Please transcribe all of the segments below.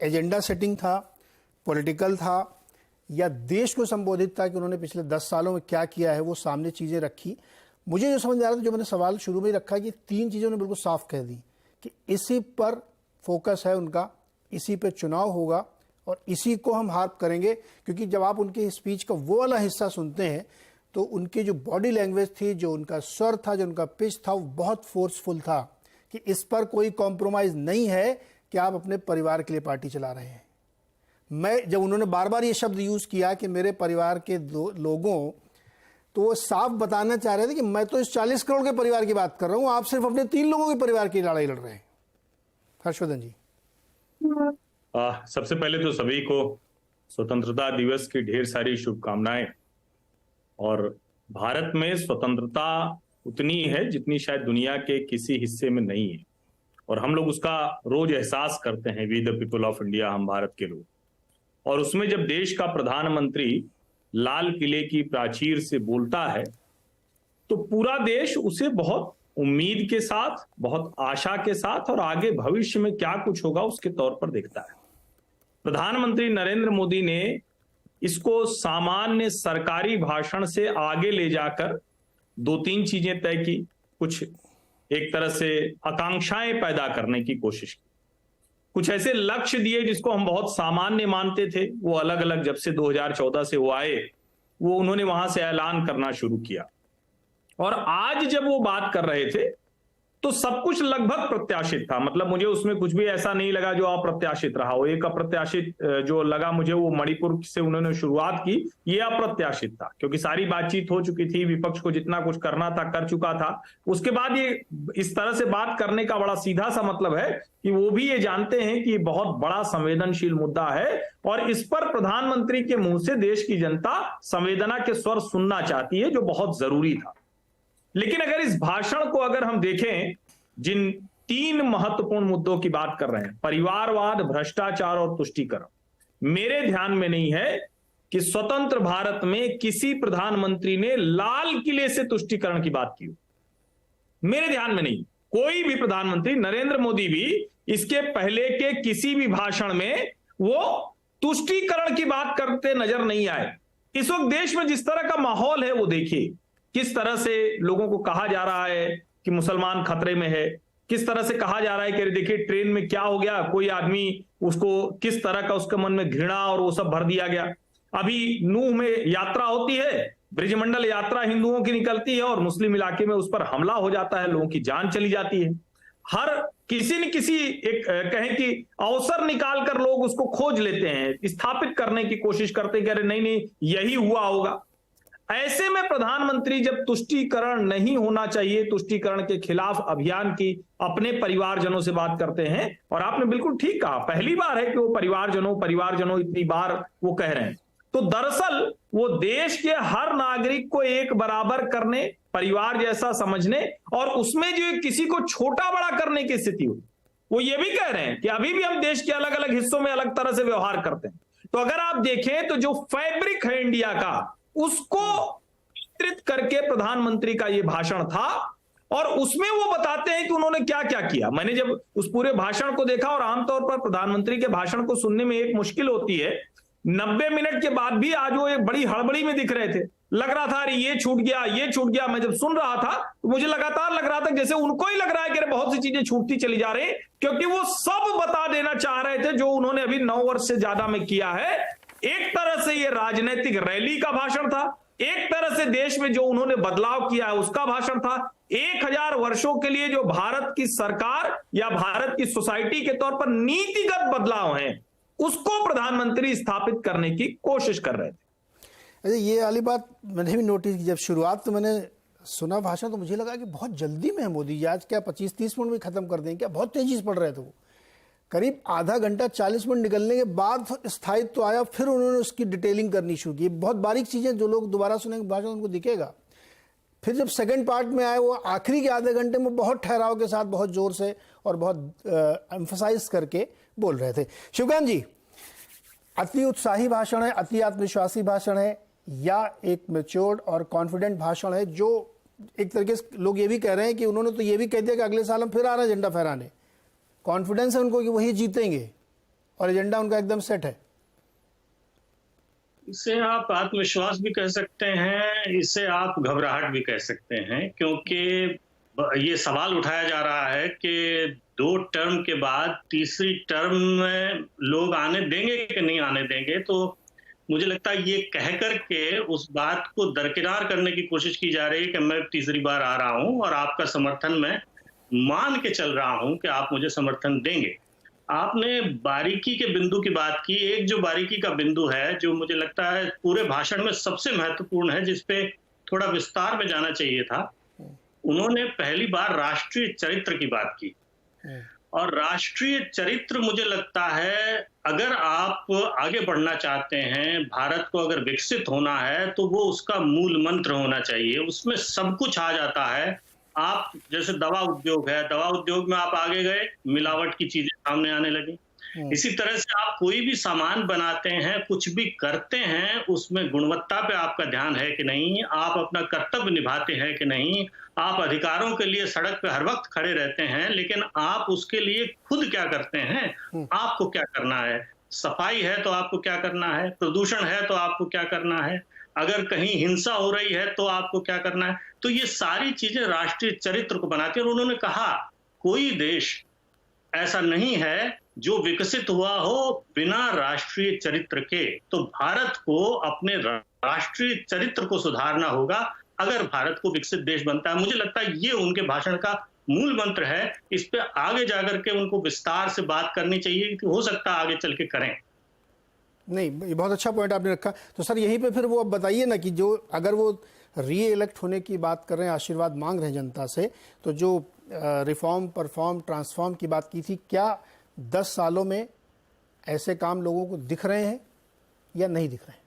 Agenda setting था, political था, या देश को संबोधित था कि उन्होंने पिछले 10 सालों में क्या किया है, वो सामने चीज़ें रखी। मुझे जो समझ आ रहा था, जो मैंने सवाल शुरू में ही रखा कि 3 चीज़ें उन्होंने बिल्कुल साफ कह दी कि इसी पर फोकस है उनका, इसी पे चुनाव होगा और इसी को हम हार्प करेंगे। क्योंकि जब आप उनके स्पीच का वो वाला हिस्सा सुनते हैं तो उनकी जो बॉडी लैंग्वेज थी, जो उनका स्वर था, जो उनका पिच था, वो बहुत फोर्सफुल था कि इस पर कोई कॉम्प्रोमाइज़ नहीं है कि आप अपने परिवार के लिए पार्टी चला रहे हैं। जब उन्होंने बार बार ये शब्द यूज़ किया कि मेरे परिवार के लोगों, तो वो साफ बताना चाह रहे थे कि मैं तो इस 40 करोड़ के परिवार की बात कर रहा हूँ, आप सिर्फ अपने 3 लोगों के परिवार की लड़ाई लड़ रहे हैं। हर्षवर्धन जी। सबसे पहले तो सभी को स्वतंत्रता दिवस की ढेर सारी शुभकामनाएं। और भारत में स्वतंत्रता उतनी है जितनी शायद दुनिया के किसी हिस्से में नहीं है, और हम लोग उसका रोज एहसास करते हैं, we the people of India, हम भारत के लोग। और उसमें जब देश का प्रधानमंत्री लाल किले की प्राचीर से बोलता है तो पूरा देश उसे बहुत उम्मीद के साथ, बहुत आशा के साथ और आगे भविष्य में क्या कुछ होगा उसके तौर पर देखता है। प्रधानमंत्री नरेंद्र मोदी ने इसको सामान्य सरकारी भाषण से आगे ले जाकर 2-3 चीजें तय की, कुछ एक तरह से आकांक्षाएं पैदा करने की कोशिश की, कुछ ऐसे लक्ष्य दिए जिसको हम बहुत सामान्य मानते थे, वो अलग अलग जब से 2014 से वो आए, वो उन्होंने वहां से ऐलान करना शुरू किया। और आज जब वो बात कर रहे थे तो सब कुछ लगभग प्रत्याशित था। मतलब मुझे उसमें कुछ भी ऐसा नहीं लगा जो अप्रत्याशित रहा हो। एक अप्रत्याशित जो लगा मुझे, वो मणिपुर से उन्होंने शुरुआत की, ये अप्रत्याशित था क्योंकि सारी बातचीत हो चुकी थी, विपक्ष को जितना कुछ करना था कर चुका था। उसके बाद ये इस तरह से बात करने का बड़ा सीधा सा मतलब है कि वो भी ये जानते हैं कि बहुत बड़ा संवेदनशील मुद्दा है और इस पर प्रधानमंत्री के मुंह से देश की जनता संवेदना के स्वर सुनना चाहती है, जो बहुत जरूरी था। लेकिन अगर इस भाषण को अगर हम देखें, जिन 3 महत्वपूर्ण मुद्दों की बात कर रहे हैं, परिवारवाद, भ्रष्टाचार और तुष्टीकरण, मेरे ध्यान में नहीं है कि स्वतंत्र भारत में किसी प्रधानमंत्री ने लाल किले से तुष्टीकरण की बात की हो। मेरे ध्यान में नहीं, कोई भी प्रधानमंत्री, नरेंद्र मोदी भी इसके पहले के किसी भी भाषण में वो तुष्टीकरण की बात करते नजर नहीं आए। इस वक्त देश में जिस तरह का माहौल है वो देखिए, किस तरह से लोगों को कहा जा रहा है कि मुसलमान खतरे में है, किस तरह से कहा जा रहा है कि देखिए ट्रेन में क्या हो गया, कोई आदमी, उसको किस तरह का उसके मन में घृणा और वो सब भर दिया गया। अभी नूह में यात्रा होती है, ब्रिजमंडल यात्रा हिंदुओं की निकलती है और मुस्लिम इलाके में उस पर हमला हो जाता है, लोगों की जान चली जाती है। हर किसी न किसी एक कहें कि अवसर निकाल कर लोग उसको खोज लेते हैं, स्थापित करने की कोशिश करते हैं कि अरे नहीं नहीं यही हुआ होगा। ऐसे में प्रधानमंत्री जब तुष्टीकरण नहीं होना चाहिए, तुष्टीकरण के खिलाफ अभियान की अपने परिवारजनों से बात करते हैं, और आपने बिल्कुल ठीक कहा, पहली बार है कि वो परिवारजनों इतनी बार वो कह रहे हैं। तो दरअसल वो देश के हर नागरिक को एक बराबर करने, परिवार जैसा समझने, और उसमें जो किसी को छोटा बड़ा करने की स्थिति हो, वो ये भी कह रहे हैं कि अभी भी हम देश के अलग अलग हिस्सों में अलग तरह से व्यवहार करते हैं। तो अगर आप देखें तो जो फैब्रिक है इंडिया का, उसको चित्रित करके प्रधानमंत्री का यह भाषण था, और उसमें वो बताते हैं कि उन्होंने क्या क्या किया। मैंने जब उस पूरे भाषण को देखा, और आमतौर पर प्रधानमंत्री के भाषण को सुनने में एक मुश्किल होती है, 90 मिनट के बाद भी आज वो एक बड़ी हड़बड़ी में दिख रहे थे। लग रहा था अरे ये छूट गया, ये छूट गया। मैं जब सुन रहा था तो मुझे लगातार लग रहा था जैसे उनको ही लग रहा है कि बहुत सी चीजें छूटती चली जा रही, क्योंकि वो सब बता देना चाह रहे थे जो उन्होंने अभी 9 वर्ष से ज्यादा में किया है। एक तरह से ये राजनीतिक रैली का भाषण था, एक तरह से देश में जो उन्होंने बदलाव किया है उसका भाषण था। 1000 वर्षों के लिए जो भारत की सरकार या भारत की सोसाइटी के तौर पर नीतिगत बदलाव हैं, उसको प्रधानमंत्री स्थापित करने की कोशिश कर रहे थे। अरे ये वाली बात मैंने भी नोटिस की। जब शुरुआत तो मैंने सुना भाषण तो मुझे लगा कि बहुत जल्दी में है मोदी जी, आज क्या 25-30 मिनट में खत्म कर देंगे क्या, बहुत तेजी से पढ़ रहे थे वो। करीब आधा घंटा 40 मिनट निकलने के बाद स्थायित्व आया, फिर उन्होंने उसकी डिटेलिंग करनी शुरू की। बहुत बारीक चीज़ें जो लोग दोबारा सुनेंगे भाषण उनको दिखेगा। फिर जब सेकंड पार्ट में आए, वो आखिरी के आधे घंटे में बहुत ठहराव के साथ, बहुत जोर से और बहुत एम्फसाइज करके बोल रहे थे। शिवकांत जी, अति उत्साही भाषण है, अति आत्मविश्वासी भाषण है, या एक मैच्योर्ड और कॉन्फिडेंट भाषण है, जो एक तरीके से लोग ये भी कह रहे हैं कि उन्होंने तो ये भी कह दिया कि अगले साल हम फिर आ रहे हैं झंडा फहराने। कॉन्फिडेंस है उनको कि वही जीतेंगे, और एजेंडा उनका एकदम सेट है? इसे आप आत्मविश्वास भी कह सकते हैं, इसे आप घबराहट भी कह सकते हैं, क्योंकि ये सवाल उठाया जा रहा है कि 2 टर्म के बाद तीसरी टर्म में लोग आने देंगे कि नहीं आने देंगे। तो मुझे लगता है ये कह कर के उस बात को दरकिनार करने की कोशिश की जा रही है कि मैं तीसरी बार आ रहा हूं और आपका समर्थन मैं मान के चल रहा हूं कि आप मुझे समर्थन देंगे। आपने बारीकी के बिंदु की बात की। एक जो बारीकी का बिंदु है, जो मुझे लगता है पूरे भाषण में सबसे महत्वपूर्ण है, जिस पे थोड़ा विस्तार में जाना चाहिए था, उन्होंने पहली बार राष्ट्रीय चरित्र की बात की। और राष्ट्रीय चरित्र मुझे लगता है, अगर आप आगे बढ़ना चाहते हैं, भारत को अगर विकसित होना है, तो वो उसका मूल मंत्र होना चाहिए। उसमें सब कुछ आ जाता है। आप जैसे दवा उद्योग है, दवा उद्योग में आप आगे गए, मिलावट की चीजें सामने आने लगी। इसी तरह से आप कोई भी सामान बनाते हैं, कुछ भी करते हैं, उसमें गुणवत्ता पे आपका ध्यान है कि नहीं, आप अपना कर्तव्य निभाते हैं कि नहीं, आप अधिकारों के लिए सड़क पे हर वक्त खड़े रहते हैं, लेकिन आप उसके लिए खुद क्या करते हैं, आपको क्या करना है। सफाई है तो आपको क्या करना है, प्रदूषण है तो आपको क्या करना है, अगर कहीं हिंसा हो रही है तो आपको क्या करना है। तो ये सारी चीजें राष्ट्रीय चरित्र को बनाती है। और उन्होंने कहा, कोई देश ऐसा नहीं है जो विकसित हुआ हो बिना राष्ट्रीय चरित्र के। तो भारत को अपने राष्ट्रीय चरित्र को सुधारना होगा अगर भारत को विकसित देश बनता है। मुझे लगता है ये उनके भाषण का मूल मंत्र है। इस पे आगे जाकर के उनको विस्तार से बात करनी चाहिए, कि हो सकता है आगे चल के करें। नहीं, ये बहुत अच्छा पॉइंट आपने रखा। तो सर यहीं पे फिर वो अब बताइए ना कि जो अगर वो री इलेक्ट होने की बात कर रहे हैं, आशीर्वाद मांग रहे हैं जनता से, तो जो रिफॉर्म, परफॉर्म, ट्रांसफॉर्म की बात की थी, क्या 10 सालों में ऐसे काम लोगों को दिख रहे हैं या नहीं दिख रहे हैं?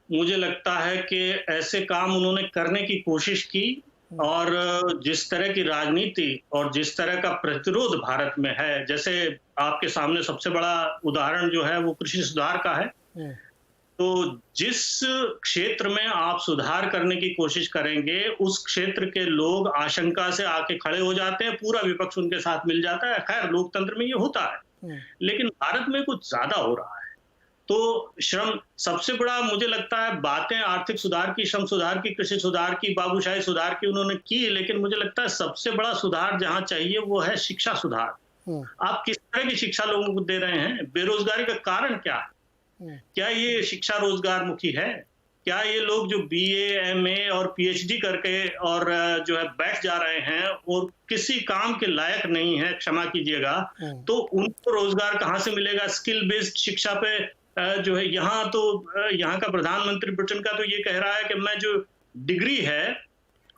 मुझे लगता है कि ऐसे काम उन्होंने करने की कोशिश की, और जिस तरह की राजनीति और जिस तरह का प्रतिरोध भारत में है, जैसे आपके सामने सबसे बड़ा उदाहरण जो है वो कृषि सुधार का है। तो जिस क्षेत्र में आप सुधार करने की कोशिश करेंगे, उस क्षेत्र के लोग आशंका से आके खड़े हो जाते हैं, पूरा विपक्ष उनके साथ मिल जाता है। खैर, लोकतंत्र में ये होता है, लेकिन भारत में कुछ ज्यादा हो रहा है। तो श्रम सबसे बड़ा मुझे लगता है, बातें आर्थिक सुधार की, श्रम सुधार की, कृषि सुधार की, बाबूशाही सुधार की उन्होंने की, लेकिन मुझे लगता है सबसे बड़ा सुधार जहां चाहिए वो है शिक्षा सुधार। आप किस तरह की शिक्षा लोगों को दे रहे हैं? बेरोजगारी का कारण क्या है? क्या ये शिक्षा रोजगार मुखी है? क्या ये लोग जो बीए, एमए और पीएचडी करके और जो है बैठ जा रहे हैं और किसी काम के लायक नहीं है, क्षमा कीजिएगा, तो उनको रोजगार कहां से मिलेगा? स्किल बेस्ड शिक्षा पे जो है, यहाँ का प्रधानमंत्री ब्रिटेन का तो ये कह रहा है कि मैं जो डिग्री है,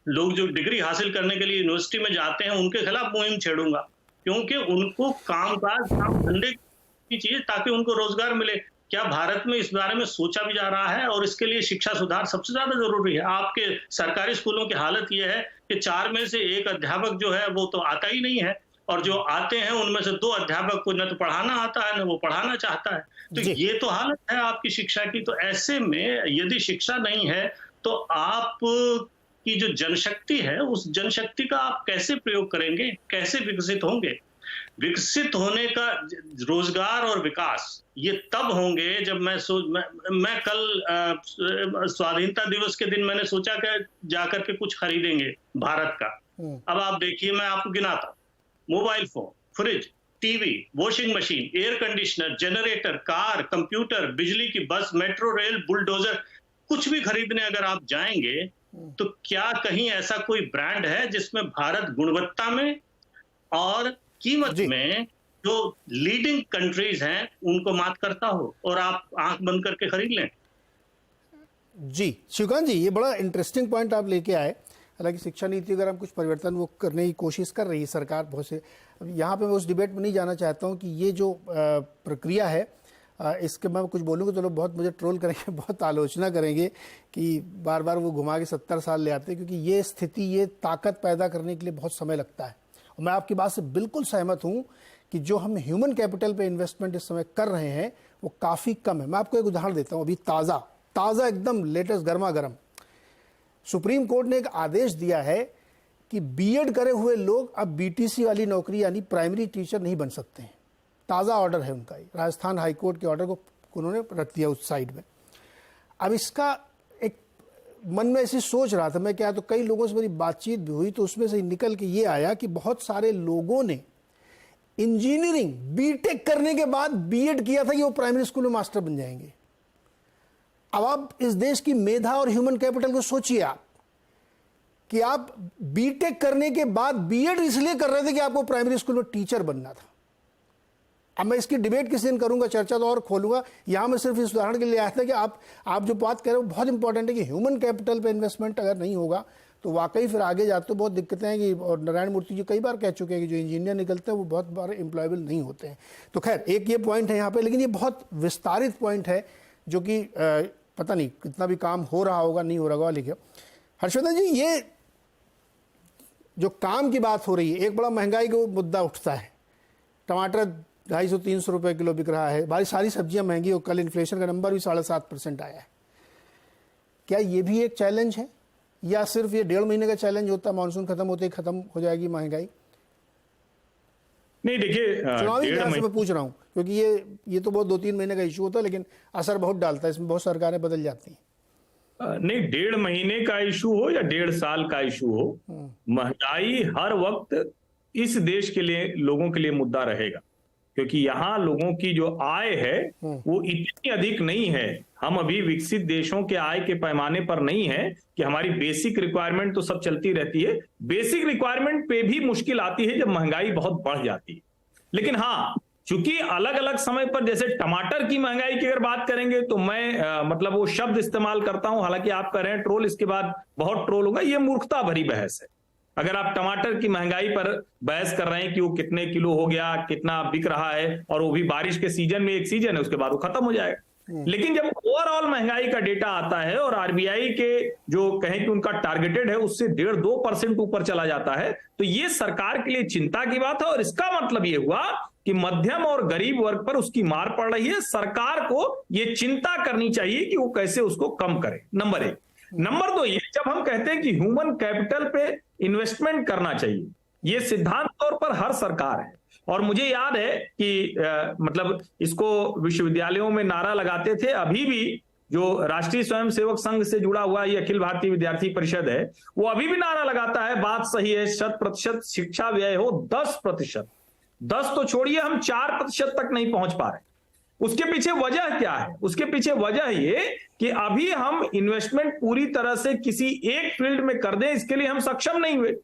लोग जो डिग्री हासिल करने के लिए यूनिवर्सिटी में जाते हैं, उनके खिलाफ मुहिम छेड़ूंगा, क्योंकि उनको कामकाज, काम धंधे की चाहिए ताकि उनको रोजगार मिले। क्या भारत में इस बारे में सोचा भी जा रहा है? और इसके लिए शिक्षा सुधार सबसे ज्यादा जरूरी है। आपके सरकारी स्कूलों की हालत यह है कि 4 में से 1 अध्यापक जो है वो तो आता ही नहीं है, और जो आते हैं उनमें से 2 अध्यापक को न तो पढ़ाना आता है, न वो पढ़ाना चाहता है। तो ये तो हालत है आपकी शिक्षा की। तो ऐसे में यदि शिक्षा नहीं है, तो आप की जो जनशक्ति है, उस जनशक्ति का आप कैसे प्रयोग करेंगे? कैसे विकसित होंगे? विकसित होने का रोजगार और विकास ये तब होंगे जब मैं कल स्वाधीनता दिवस के दिन मैंने सोचा कि जाकर के कुछ खरीदेंगे भारत का। अब आप देखिए, मैं आपको गिनाता हूं, mobile phone, fridge, TV, washing machine, air conditioner, generator, car, computer, बिजली की बस, मेट्रो रेल, बुलडोजर, कुछ भी खरीदने अगर आप जाएंगे, तो क्या कहीं ऐसा कोई ब्रांड है जिसमें भारत गुणवत्ता में और कीमत में जो लीडिंग कंट्रीज हैं उनको मात करता हो, और आप आंख बंद करके खरीद लें? जी शिवकांत जी, ये बड़ा इंटरेस्टिंग पॉइंट आप लेके आए। हालांकि शिक्षा नीति अगर हम कुछ परिवर्तन वो करने की कोशिश कर रही है सरकार बहुत से, अब यहाँ पे मैं उस डिबेट में नहीं जाना चाहता हूँ कि ये जो प्रक्रिया है, इसके मैं कुछ बोलूँगा तो लोग बहुत मुझे ट्रोल करेंगे, बहुत आलोचना करेंगे कि बार बार वो घुमा के 70 साल ले आते हैं, क्योंकि ये स्थिति, ये ताकत पैदा करने के लिए बहुत समय लगता है। और मैं आपकी बात से बिल्कुल सहमत हूँ कि जो हम ह्यूमन कैपिटल पे इन्वेस्टमेंट इस समय कर रहे हैं वो काफ़ी कम है। मैं आपको एक उदाहरण देता हूँ, अभी ताज़ा एकदम लेटेस्ट गर्मा गर्म, सुप्रीम कोर्ट ने एक आदेश दिया है कि बीएड करे हुए लोग अब बीटीसी वाली नौकरी यानी प्राइमरी टीचर नहीं बन सकते हैं। ताज़ा ऑर्डर है उनका, राजस्थान हाईकोर्ट के ऑर्डर को उन्होंने रख दिया उस साइड में। अब इसका एक मन में ऐसी सोच रहा था मैं, क्या तो कई लोगों से मेरी बातचीत भी हुई, तो उसमें से निकल के ये आया कि बहुत सारे लोगों ने इंजीनियरिंग बीटेक करने के बाद बीएड किया था कि वो प्राइमरी स्कूल में मास्टर बन जाएंगे। अब आप इस देश की मेधा और ह्यूमन कैपिटल को सोचिए आप कि आप बीटेक करने के बाद बीएड इसलिए कर रहे थे कि आपको प्राइमरी स्कूल में टीचर बनना था। अब मैं इसकी डिबेट किसी दिन करूंगा, चर्चा तो और खोलूंगा। यहां मैं सिर्फ इस उदाहरण के लिए आया था कि आप जो बात कह रहे हो बहुत इंपॉर्टेंट है कि ह्यूमन कैपिटल पे इन्वेस्टमेंट अगर नहीं होगा तो वाकई फिर आगे जाते तो बहुत दिक्कतें हैं कि, और नारायण मूर्ति जी कई बार कह चुके हैं कि जो इंजीनियर निकलते हैं वो बहुत बार एम्प्लॉयबल नहीं होते हैं। तो खैर एक ये पॉइंट है यहाँ पे, लेकिन ये बहुत विस्तारित पॉइंट है जो कि पता नहीं कितना भी काम हो रहा होगा नहीं हो रहा होगा। लिखिए हर्षवर्धन जी, ये जो काम की बात हो रही है, एक बड़ा महंगाई का मुद्दा उठता है। टमाटर 250-300 रुपये किलो बिक रहा है, भाई सारी सब्जियां महंगी हो, कल इन्फ्लेशन का नंबर भी 7.5% आया है। क्या ये भी एक चैलेंज है या सिर्फ ये 1.5 महीने का चैलेंज होता है, मानसून खत्म होते ही खत्म हो जाएगी महंगाई? नहीं देखिए, चुनावी लिहाज से मैं पूछ रहा हूं क्योंकि ये तो बहुत 2-3 महीने का इशू होता है, लेकिन असर बहुत डालता है, इसमें बहुत सरकारें बदल जाती हैं। नहीं, 1.5 महीने का इशू हो या 1.5 साल का इशू हो, महंगाई हर वक्त इस देश के लिए, लोगों के लिए मुद्दा रहेगा, क्योंकि यहाँ लोगों की जो आय है वो इतनी अधिक नहीं है। हम अभी विकसित देशों के आय के पैमाने पर नहीं है कि हमारी बेसिक रिक्वायरमेंट तो सब चलती रहती है, बेसिक रिक्वायरमेंट पे भी मुश्किल आती है जब महंगाई बहुत बढ़ जाती है। लेकिन हाँ, चूंकि अलग अलग समय पर, जैसे टमाटर की महंगाई की अगर बात करेंगे तो मैं मतलब वो शब्द इस्तेमाल करता हूं, हालांकि आप कह रहे हैं ट्रोल, इसके बाद बहुत ट्रोल होगा, ये मूर्खता भरी बहस है। अगर आप टमाटर की महंगाई पर बहस कर रहे हैं कि वो कितने किलो हो गया, कितना बिक रहा है, और वो भी बारिश के सीजन में, एक सीजन है उसके बाद वो खत्म हो जाएगा। लेकिन जब ओवरऑल महंगाई का डेटा आता है और आरबीआई के जो कहें कि उनका टारगेटेड है उससे 1.5-2% ऊपर चला जाता है, तो ये सरकार के लिए चिंता की बात है। और इसका मतलब ये हुआ कि मध्यम और गरीब वर्ग पर उसकी मार पड़ रही है। सरकार को ये चिंता करनी चाहिए कि वो कैसे उसको कम करे, नंबर 1। नंबर 2, ये जब हम कहते हैं कि ह्यूमन कैपिटल पे इन्वेस्टमेंट करना चाहिए, ये सिद्धांत तौर पर हर सरकार है। और मुझे याद है कि मतलब इसको विश्वविद्यालयों में नारा लगाते थे, अभी भी जो राष्ट्रीय स्वयंसेवक संघ से जुड़ा हुआ ये अखिल भारतीय विद्यार्थी परिषद है, वो अभी भी नारा लगाता है, बात सही है, 100% शिक्षा व्यय हो 10%। 10 तो छोड़िए, हम 4% तक नहीं पहुंच पा रहे। उसके पीछे वजह क्या है? उसके पीछे वजह ये कि अभी हम इन्वेस्टमेंट पूरी तरह से किसी एक फील्ड में कर दें, इसके लिए हम सक्षम नहीं हुए।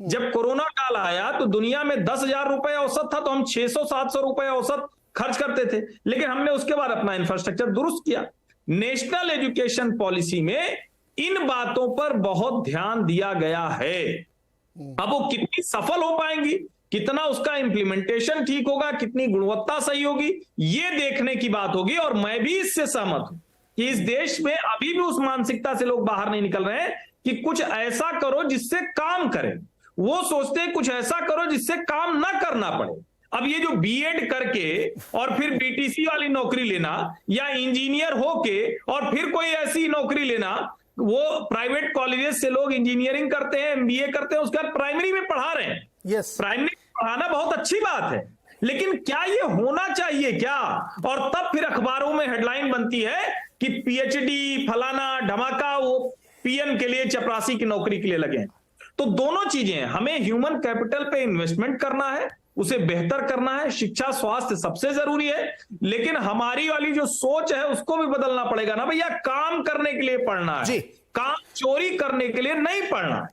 जब कोरोना काल आया तो दुनिया में 10,000 रुपए औसत था, तो हम 600-700 रुपए औसत खर्च करते थे, लेकिन हमने उसके बाद अपना इंफ्रास्ट्रक्चर दुरुस्त किया। नेशनल एजुकेशन पॉलिसी में इन बातों पर बहुत ध्यान दिया गया है। अब वो कितनी सफल हो पाएंगी, कितना उसका इंप्लीमेंटेशन ठीक होगा, कितनी गुणवत्ता सही होगी, ये देखने की बात होगी। और मैं भी इससे सहमत हूं कि इस देश में अभी भी उस मानसिकता से लोग बाहर नहीं निकल रहे हैं कि कुछ ऐसा करो जिससे काम करें। वो सोचते हैं कुछ ऐसा करो जिससे काम ना करना पड़े। अब ये जो बीएड करके और फिर बीटीसी वाली नौकरी लेना, या इंजीनियर होके और फिर कोई ऐसी नौकरी लेना, वो प्राइवेट कॉलेजेस से लोग इंजीनियरिंग करते हैं, एमबीए करते हैं, उसके बाद प्राइमरी में पढ़ा रहे हैं। यस, प्राइमरी पढ़ाना बहुत अच्छी बात है, लेकिन क्या ये होना चाहिए क्या? और तब फिर अखबारों में हेडलाइन बनती है कि पीएचडी फलाना धमाका, वो पीएम के लिए, चपरासी की नौकरी के लिए लगे। तो दोनों चीजें, हमें ह्यूमन कैपिटल पे इन्वेस्टमेंट करना है, उसे बेहतर करना है, शिक्षा स्वास्थ्य सबसे जरूरी है, लेकिन हमारी वाली जो सोच है उसको भी बदलना पड़ेगा ना भैया। काम करने के लिए पढ़ना है, काम चोरी करने के लिए नहीं पढ़ना है।